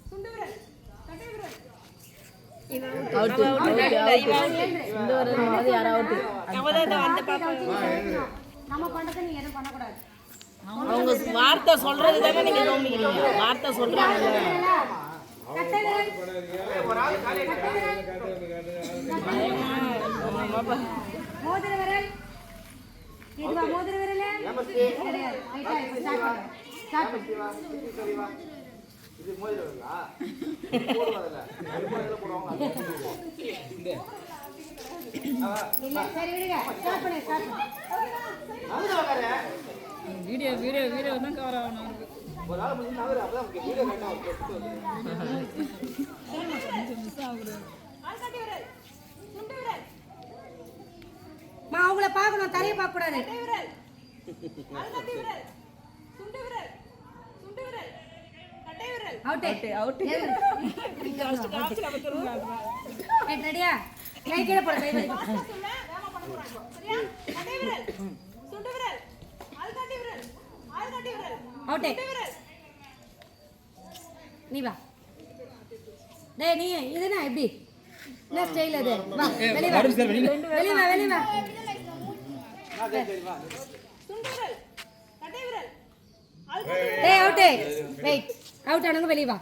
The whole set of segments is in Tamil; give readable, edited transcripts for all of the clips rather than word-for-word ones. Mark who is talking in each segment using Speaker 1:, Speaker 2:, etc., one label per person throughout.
Speaker 1: சுண்டு விரல் கட்டை விரல் நம்ம பண்றதை நீங்க எதுவும் பண்ணக்கூடாது.
Speaker 2: அவங்க வார்த்தை சொல்றது தானே நீங்க நோம்பிக்கிறீங்க. வார்த்தை சொல்றாங்க.
Speaker 1: கட்டை விரல் மோதிர விரல் இதுவா மோதிர விரல் கிடையாது. ஸ்டார்ட் பண்ணு.
Speaker 3: இது மோதிர விரலா? போடுவாங்கல. போடுவாங்க.
Speaker 1: இல்ல சரி விடுங்க. ஸ்டார்ட் பண்ணு.
Speaker 3: அதுல வர
Speaker 2: வீடியோ தான் கவர் ஆகணும்.
Speaker 3: ஒரு ஆள் முடிஞ்சு நவரு அப்பதான் உங்களுக்கு வீடியோ கரெக்ட்டா வரும்.
Speaker 1: ஆள்காட்டி விரல் சுண்டு விரல் மா அவங்கள பார்க்கணும், தரைய பார்க்க கூடாது. கட்டை விரல் ஆள்காட்டி விரல் சுண்டு விரல் கட்டை விரல் அவுட் ரெடியா? கை கீழ போடு. கை வேகமா பண்ண போறாங்க. சரியா? கட்டை விரல் சுண்டு விரல் ஆள்காட்டி விரல் அவுட். நீ வா. டேய் நீ இதுனா எப்படி? என்ன ஸ்டைல் அது? வா வெளிய வா. வெளிய வா. சுண்டு விரல் கட்டை விரல் டேய் அவுட். வெயிட். அவுட் ஆனவங்க வெளிய வா.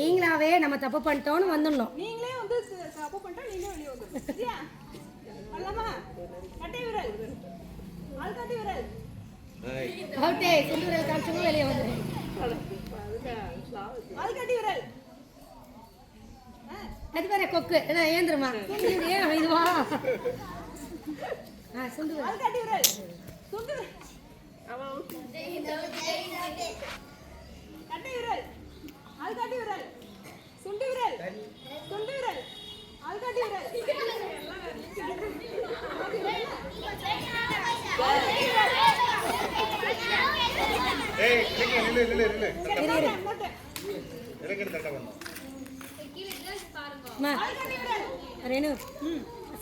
Speaker 1: நீங்களாவே நம்ம தப்பு பண்ணிட்டோம்னு வந்துடணும். நீங்களே வந்து தப்பு பண்ணிட்டா நீங்களே வெளிய வந்துடணும். சரியா? அல்லமா கட்டை விரல் ஆள்காட்டி விரல் அவுட். சுண்டு விரல் காமிச்சவங்க வெளிய வந்துடுங்க. ஆள்காட்டி விரல் அது வேற கொக்கு. என்ன ஏந்திரமா? இதுவா? சுண்டு விரல் ஆள்காட்டி விரல் சுண்டு கட்டை விரல் ஆள்காட்டி விரல் சுண்டு விரல் ஆள்காட்டி விரல்
Speaker 4: ஏய் நில்லு இறக்கிட்டு தட்ட பண்ணு.
Speaker 1: மா ரேணு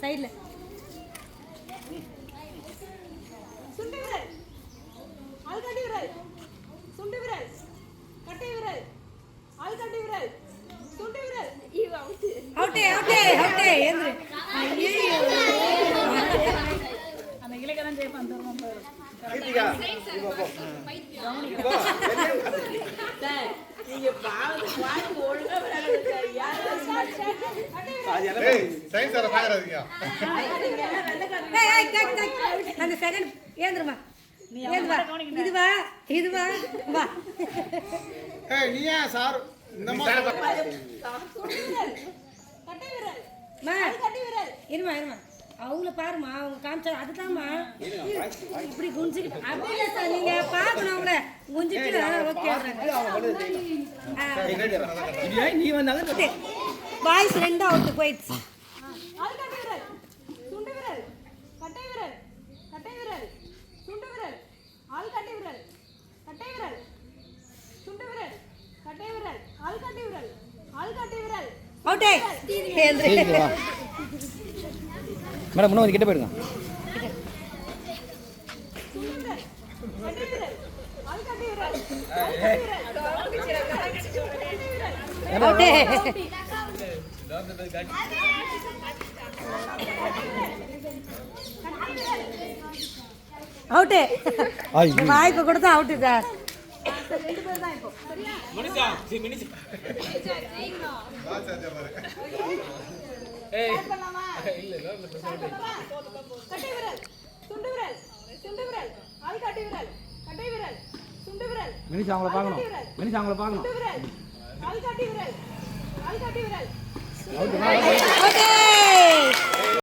Speaker 1: சைடுல சுண்டு விரல் ஆள்காட்டி விரல் சுண்டு விரல் கட்டை விரல் ஆள்காட்டி விரல் சுண்டு விரல் அவுட் ஏந்திரு. ஐயோ அந்த இலக்கணம் ஜெய பந்தறோம் பாரு.
Speaker 4: கீர்த்திகா இப்போ
Speaker 2: சார் நீங்க பாத்து ஒழுங்கா விளையாடுங்க சார். யாரோ
Speaker 4: ஏய் சைன் சார் பாக்குறீங்க.
Speaker 1: அந்த செகண்ட் ஏந்திரமா. இதுவா வா.
Speaker 4: ஏய் நீயா சார் இந்த மாதிரி
Speaker 1: கட்டை விரல் ஆள்காட்டி விரல் இருமா அவங்கள பாருமா. அவங்க காமிச்சா அதுதான்மா. இப்படி குஞ்சிக்கிட்டு அப்படி இல்லை சார். நீங்க பார்க்கணும் அவங்கள குஞ்சிட்டு. ஓகே
Speaker 3: நீ வந்தாங்க
Speaker 1: பாய்ஸ் ரெண்டு அவுட் போயிடுச்சு. ஆள்காட்டி விரல் சுண்டு விரல் கட்டை விரல் சுண்டு விரல் ஆள்காட்டி விரல் கட்டை விரல் சுண்டு விரல் கட்டை விரல் ஆள்காட்டி விரல் அவுட்.
Speaker 3: மேடம் முன்ன வந்து கிட்ட போயிடுங்க.
Speaker 1: அவுட். வாய்ப்பு கொடுத்தா அவுட் சார். ரெண்டு பேர் தான் இப்போ.
Speaker 3: மணிஷா ஏய் இல்ல
Speaker 1: கட்டை விரல் சுண்டு விரல் ஆள்காட்டி விரல் கட்டை விரல் சுண்டு விரல்
Speaker 3: மணிஷா அவங்கள பார்க்கணும்.
Speaker 1: சுண்டு விரல் ஆள்காட்டி விரல்
Speaker 3: அவுட்.